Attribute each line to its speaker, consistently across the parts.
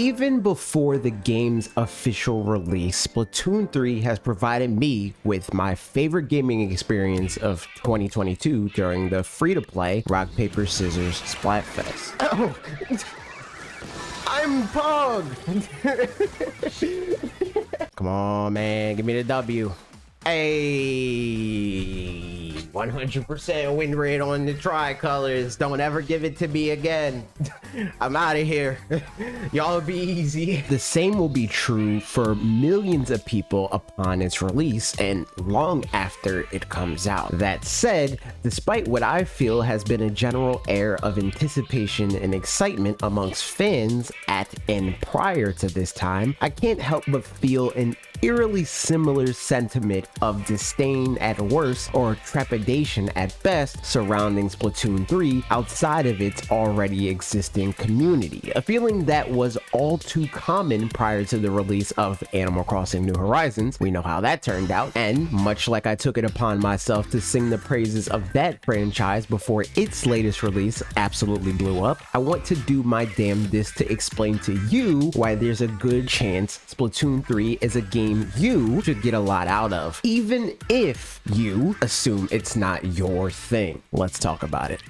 Speaker 1: Even before the game's official release, Splatoon 3 has provided me with my favorite gaming experience of 2022 during the free-to-play Rock, Paper, Scissors Splatfest. Oh! I'm Pog! Come on, man, give me the W. Hey, 100% win rate on the tricolors. Don't ever give it to me again. I'm out of here. Y'all be easy. The same will be true for millions of people upon its release and long after it comes out. That said, despite what I feel has been a general air of anticipation and excitement amongst fans at and prior to this time, I can't help but feel an eerily similar sentiment of disdain at worst or trepidation at best surrounding Splatoon 3 outside of its already existing community, a feeling that was all too common prior to the release of Animal Crossing New Horizons. We know how that turned out, and much like I took it upon myself to sing the praises of that franchise before its latest release absolutely blew up, I want to do my damnedest to explain to you why there's a good chance Splatoon 3 is a game you should get a lot out of, even if you assume it's not your thing. Let's talk about it.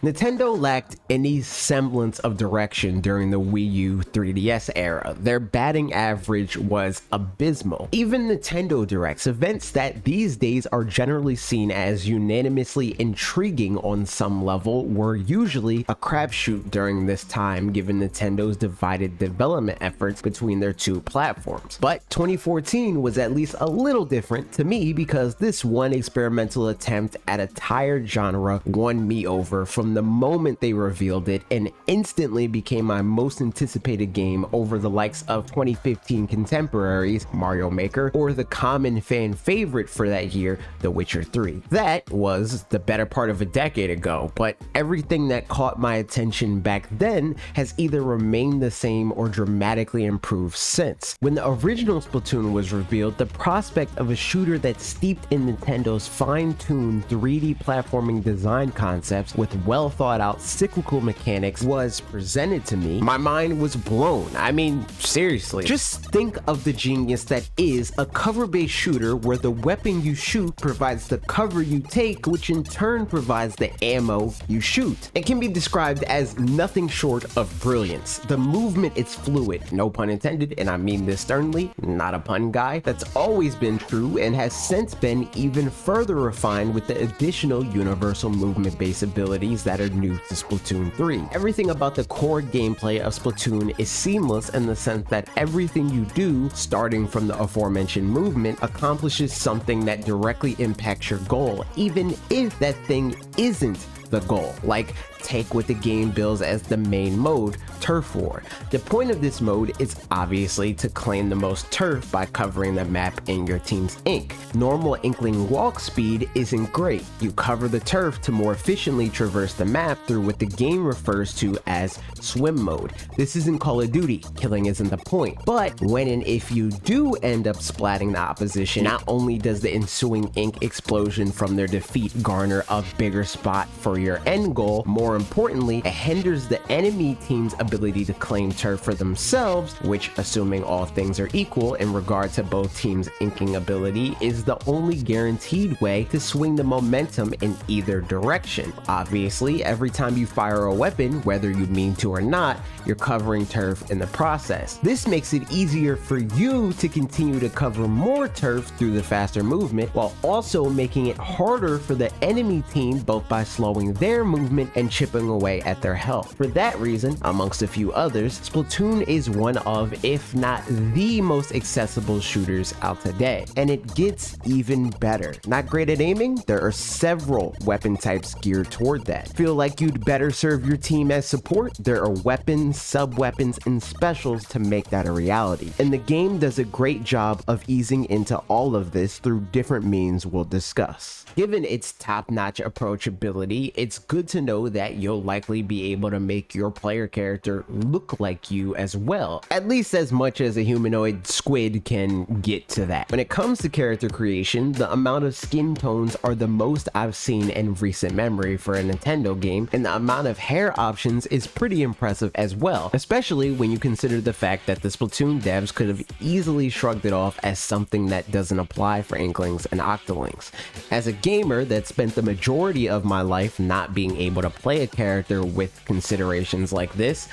Speaker 1: Nintendo lacked any semblance of direction during the Wii U 3DS era. Their batting average was abysmal. Even Nintendo Directs, events that these days are generally seen as unanimously intriguing on some level, were usually a crapshoot during this time given Nintendo's divided development efforts between their two platforms. But 2014 was at least a little different to me because this one experimental attempt at a tired genre won me over from the moment they revealed it and instantly became my most anticipated game over the likes of 2015 contemporaries Mario Maker or the common fan favorite for that year, The Witcher 3. That was the better part of a decade ago, but everything that caught my attention back then has either remained the same or dramatically improved since. When the original Splatoon was revealed, the prospect of a shooter that's steeped in Nintendo's fine-tuned 3D platforming design concepts with well thought out cyclical mechanics was presented to me, my mind was blown. I mean, seriously. Just think of the genius that is a cover-based shooter where the weapon you shoot provides the cover you take, which in turn provides the ammo you shoot. It can be described as nothing short of brilliance. The movement is fluid, no pun intended, and I mean this sternly, not a pun guy. That's always been true and has since been even further refined with the additional universal movement-based abilities that are new to Splatoon 3. Everything about the core gameplay of Splatoon is seamless in the sense that everything you do, starting from the aforementioned movement, accomplishes something that directly impacts your goal, even if that thing isn't the goal. Like, take what the game bills as the main mode, Turf War. The point of this mode is obviously to claim the most turf by covering the map in your team's ink. Normal Inkling walk speed isn't great. You cover the turf to more efficiently traverse the map through what the game refers to as swim mode. This isn't Call of Duty, killing isn't the point. But when and if you do end up splatting the opposition, not only does the ensuing ink explosion from their defeat garner a bigger spot for your end goal, more importantly, it hinders the enemy team's ability to claim turf for themselves, which, assuming all things are equal in regard to both teams' inking ability, is the only guaranteed way to swing the momentum in either direction. Obviously, every time you fire a weapon, whether you mean to or not, you're covering turf in the process. This makes it easier for you to continue to cover more turf through the faster movement, while also making it harder for the enemy team both by slowing their movement and chipping away at their health. For that reason, amongst a few others, Splatoon is one of, if not the most accessible shooters out today. And it gets even better. Not great at aiming? There are several weapon types geared toward that. Feel like you'd better serve your team as support? There are weapons, sub-weapons, and specials to make that a reality. And the game does a great job of easing into all of this through different means we'll discuss. Given its top-notch approachability, it's good to know that you'll likely be able to make your player character look like you as well, at least as much as a humanoid squid can get to that. When it comes to character creation, the amount of skin tones are the most I've seen in recent memory for a Nintendo game, and the amount of hair options is pretty impressive as well, especially when you consider the fact that the Splatoon devs could have easily shrugged it off as something that doesn't apply for Inklings and Octolings. As a gamer that spent the majority of my life not being able to play a character with considerations like this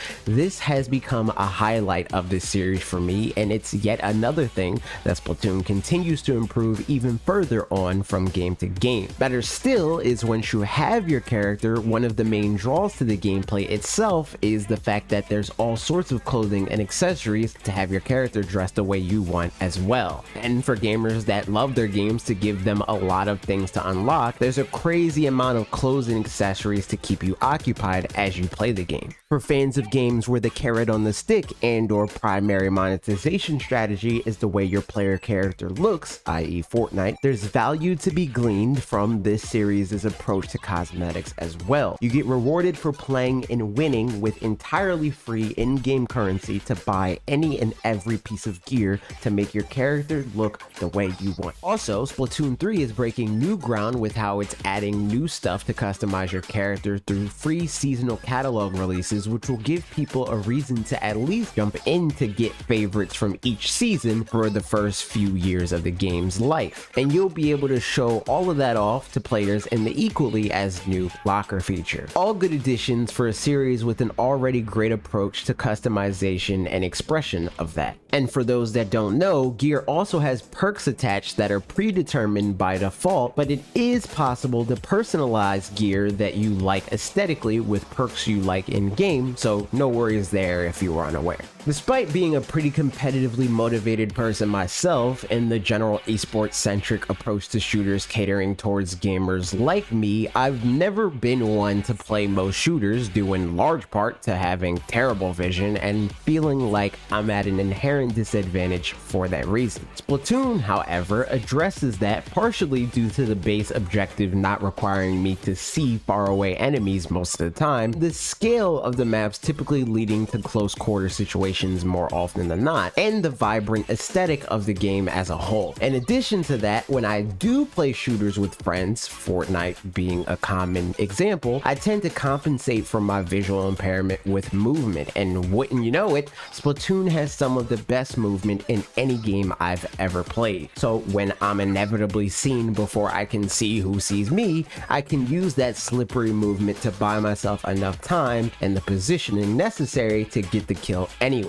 Speaker 1: has become a highlight of this series for me, and it's yet another thing that Splatoon continues to improve even further on from game to game. Better still is once you have your character, one of the main draws to the gameplay itself is the fact that there's all sorts of clothing and accessories to have your character dressed the way you want as well. And for gamers that love their games to give them a lot of things to unlock, there's a crazy amount of clothes and accessories to keep you occupied as you play the game. For fans of games where the carrot on the stick and or primary monetization strategy is the way your player character looks, i.e. Fortnite, there's value to be gleaned from this series' approach to cosmetics as well. You get rewarded for playing and winning with entirely free in-game currency to buy any and every piece of gear to make your character look the way you want. Also, Splatoon 3 is breaking new ground with how it's adding new stuff to customize your character through free seasonal catalog releases, which will give people a reason to at least jump in to get favorites from each season for the first few years of the game's life. And you'll be able to show all of that off to players in the equally as new locker feature. All good additions for a series with an already great approach to customization and expression of that. And for those that don't know, gear also has perks attached that are predetermined by default, but it is possible to personalize gear that you like aesthetically with perks you like in game, so no worries there if you were unaware. Despite being a pretty competitively motivated person myself and the general esports centric approach to shooters catering towards gamers like me, I've never been one to play most shooters, due in large part to having terrible vision and feeling like I'm at an inherent disadvantage for that reason. Splatoon, however, addresses that partially due to the base objective not requiring me to see faraway enemies most of the time, the scale of the maps typically leading to close quarter situations more often than not, and the vibrant aesthetic of the game as a whole. In addition to that, when I do play shooters with friends, Fortnite being a common example, I tend to compensate for my visual impairment with movement, and wouldn't you know it, Splatoon has some of the best movement in any game I've ever played. So when I'm inevitably seen before I can see who sees me, I can use that slippery movement to buy myself enough time and the positioning necessary to get the kill anyway.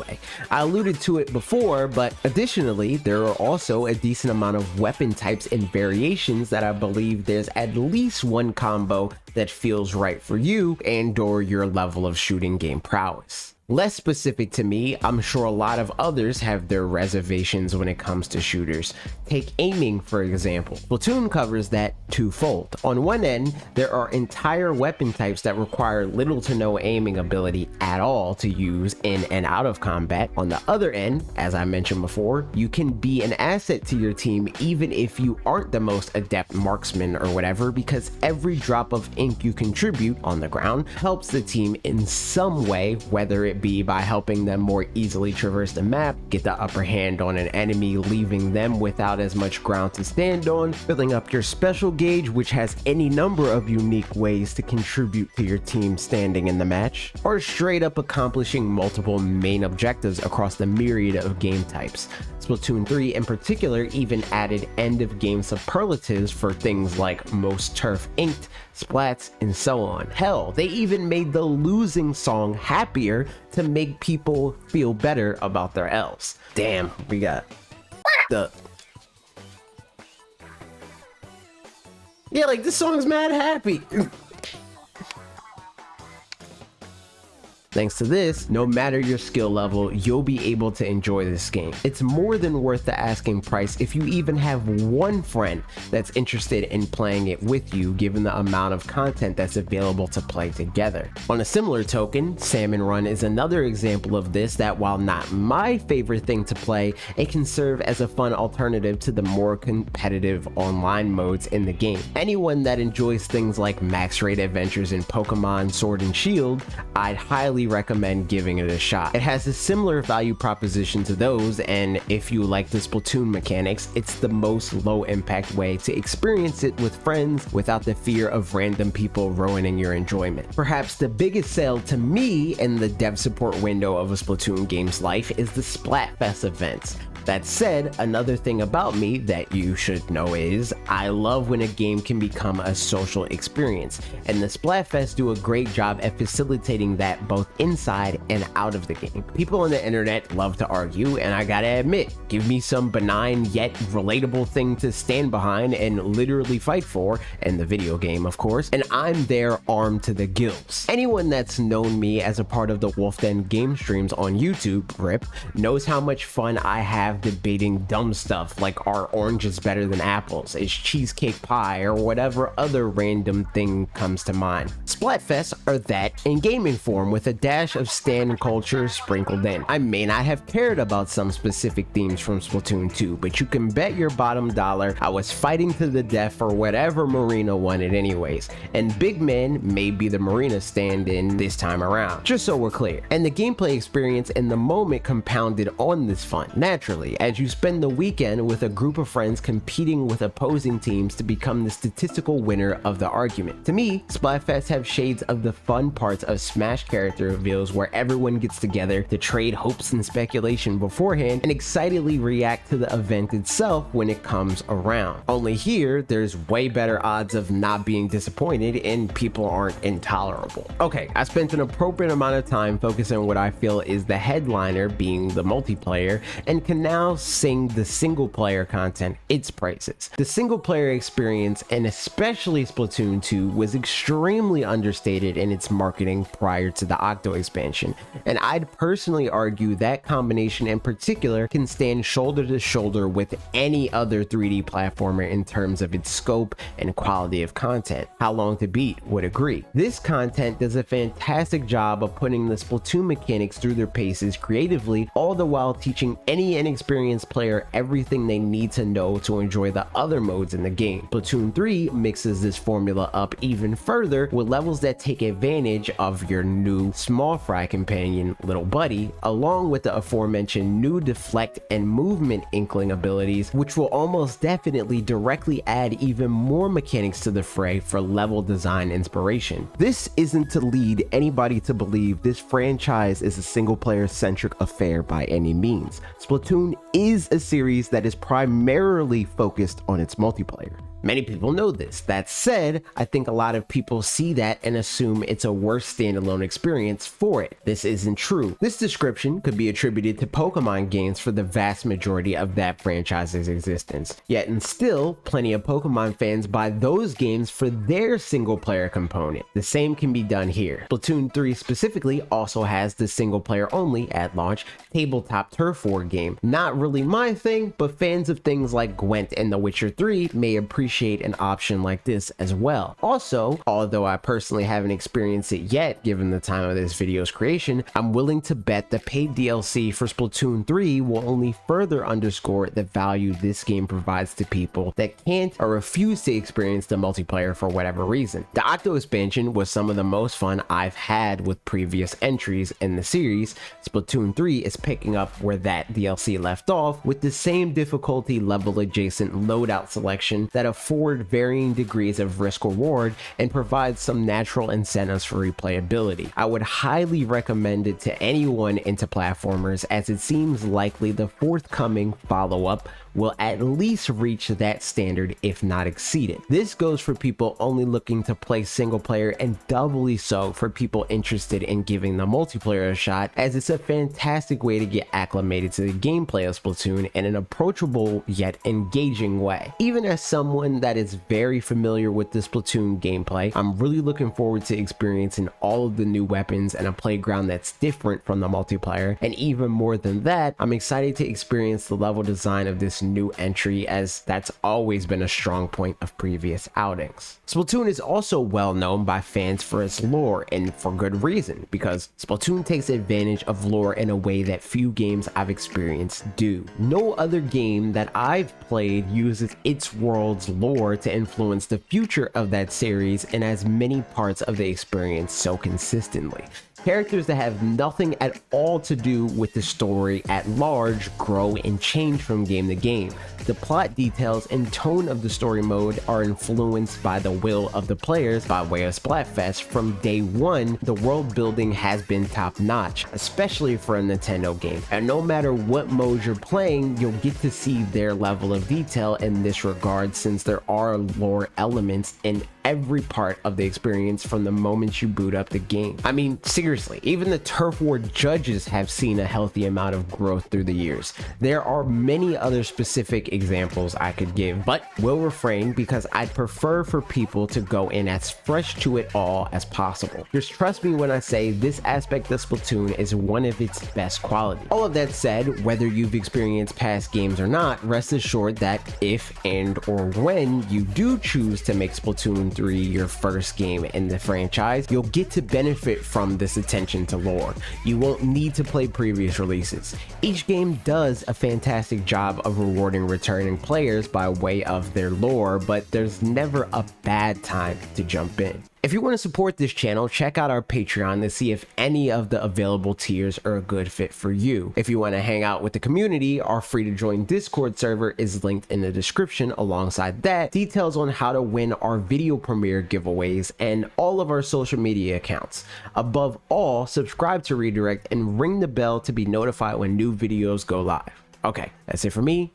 Speaker 1: I alluded to it before, but additionally, there are also a decent amount of weapon types and variations that I believe there's at least one combo that feels right for you and or your level of shooting game prowess. Less specific to me, I'm sure a lot of others have their reservations when it comes to shooters. Take aiming, for example. Splatoon covers that twofold. On one end, there are entire weapon types that require little to no aiming ability at all to use in and out of combat. On the other end, as I mentioned before, you can be an asset to your team even if you aren't the most adept marksman or whatever, because every drop of ink you contribute on the ground helps the team in some way, whether it be by helping them more easily traverse the map, get the upper hand on an enemy, leaving them without as much ground to stand on, filling up your special gauge, which has any number of unique ways to contribute to your team standing in the match, or straight up accomplishing multiple main objectives across the myriad of game types. Splatoon 3 in particular even added end-of-game superlatives for things like most turf inked, splats, and so on. Hell, they even made the losing song happier to make people feel better about their L's. Damn, we got the... Yeah, like this song's mad happy. Thanks to this, no matter your skill level, you'll be able to enjoy this game. It's more than worth the asking price if you even have one friend that's interested in playing it with you, given the amount of content that's available to play together. On a similar token, Salmon Run is another example of this that, while not my favorite thing to play, it can serve as a fun alternative to the more competitive online modes in the game. Anyone that enjoys things like max rate adventures in Pokemon Sword and Shield, I'd highly recommend giving it a shot. It has a similar value proposition to those, and if you like the Splatoon mechanics, it's the most low impact way to experience it with friends without the fear of random people ruining your enjoyment. Perhaps the biggest sale to me in the dev support window of a Splatoon game's life is the Splatfest events. That said, another thing about me that you should know is I love when a game can become a social experience, and the Splatfest do a great job at facilitating that both inside and out of the game. People on the internet love to argue, and I gotta admit, give me some benign yet relatable thing to stand behind and literally fight for, in the video game of course, and I'm there armed to the gills. Anyone that's known me as a part of the Wolf Den game streams on YouTube, RIP, knows how much fun I have debating dumb stuff like are oranges better than apples, is cheesecake pie, or whatever other random thing comes to mind. Splatfests are that in gaming form with a dash of stand culture sprinkled in. I may not have cared about some specific themes from Splatoon 2, but you can bet your bottom dollar I was fighting to the death for whatever Marina wanted anyways, and Big Man may be the Marina stand-in this time around, just so we're clear. And the gameplay experience in the moment compounded on this fun, naturally, as you spend the weekend with a group of friends competing with opposing teams to become the statistical winner of the argument. To me, Splatfests have shades of the fun parts of Smash character reveals where everyone gets together to trade hopes and speculation beforehand and excitedly react to the event itself when it comes around. Only here, there's way better odds of not being disappointed and people aren't intolerable. Okay, I spent an appropriate amount of time focusing on what I feel is the headliner, being the multiplayer, and can now sing the single player content its praises. The single player experience, and especially Splatoon 2, was extremely understated in its marketing prior to the Octo expansion, and I'd personally argue that combination in particular can stand shoulder to shoulder with any other 3D platformer in terms of its scope and quality of content. How Long to Beat would agree. This content does a fantastic job of putting the Splatoon mechanics through their paces creatively, all the while teaching any inexperienced player everything they need to know to enjoy the other modes in the game. Splatoon 3 mixes this formula up even further with levels that take advantage of your new small fry companion, Little Buddy, along with the aforementioned new deflect and movement Inkling abilities, which will almost definitely directly add even more mechanics to the fray for level design inspiration. This isn't to lead anybody to believe this franchise is a single player centric affair by any means. Splatoon is a series that is primarily focused on its multiplayer. Many people know this. That said, I think a lot of people see that and assume it's a worse standalone experience for it. This isn't true. This description could be attributed to Pokemon games for the vast majority of that franchise's existence. Yet and still, plenty of Pokemon fans buy those games for their single player component. The same can be done here. Splatoon 3 specifically also has the single player only, at launch, tabletop turf war game. Not really my thing, but fans of things like Gwent and The Witcher 3 may appreciate an option like this as well. Also, although I personally haven't experienced it yet given the time of this video's creation, I'm willing to bet the paid DLC for Splatoon 3 will only further underscore the value this game provides to people that can't or refuse to experience the multiplayer for whatever reason. The Octo expansion was some of the most fun I've had with previous entries in the series. Splatoon 3 is picking up where that DLC left off with the same difficulty level adjacent loadout selection that afford varying degrees of risk reward and provide some natural incentives for replayability. I would highly recommend it to anyone into platformers, as it seems likely the forthcoming follow-up will at least reach that standard if not exceed it. This goes for people only looking to play single player, and doubly so for people interested in giving the multiplayer a shot, as it's a fantastic way to get acclimated to the gameplay of Splatoon in an approachable yet engaging way. Even as someone that is very familiar with the Splatoon gameplay, I'm really looking forward to experiencing all of the new weapons and a playground that's different from the multiplayer, and even more than that, I'm excited to experience the level design of this new entry, as that's always been a strong point of previous outings. Splatoon is also well known by fans for its lore, and for good reason, because Splatoon takes advantage of lore in a way that few games I've experienced do. No other game that I've played uses its world's lore to influence the future of that series in as many parts of the experience so consistently. Characters that have nothing at all to do with the story at large grow and change from game to game. The plot details and tone of the story mode are influenced by the will of the players. By way of Splatfest, from day one, the world building has been top notch, especially for a Nintendo game. And no matter what mode you're playing, you'll get to see their level of detail in this regard, since there are lore elements in every part of the experience from the moment you boot up the game. I mean, seriously, even the Turf War judges have seen a healthy amount of growth through the years. There are many other specific examples I could give, but will refrain because I'd prefer for people to go in as fresh to it all as possible. Just trust me when I say this aspect of Splatoon is one of its best qualities. All of that said, whether you've experienced past games or not, rest assured that if and or when you do choose to make Splatoon 3 your first game in the franchise, you'll get to benefit from this attention to lore. You won't need to play previous releases. Each game does a fantastic job of rewarding returning players by way of their lore, but there's never a bad time to jump in. If you want to support this channel, check out our Patreon to see if any of the available tiers are a good fit for you. If you want to hang out with the community, our free to join Discord server is linked in the description. Alongside that, details on how to win our video premiere giveaways and all of our social media accounts. Above all, subscribe to Redirect and ring the bell to be notified when new videos go live. Okay, that's it for me.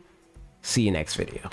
Speaker 1: See you next video.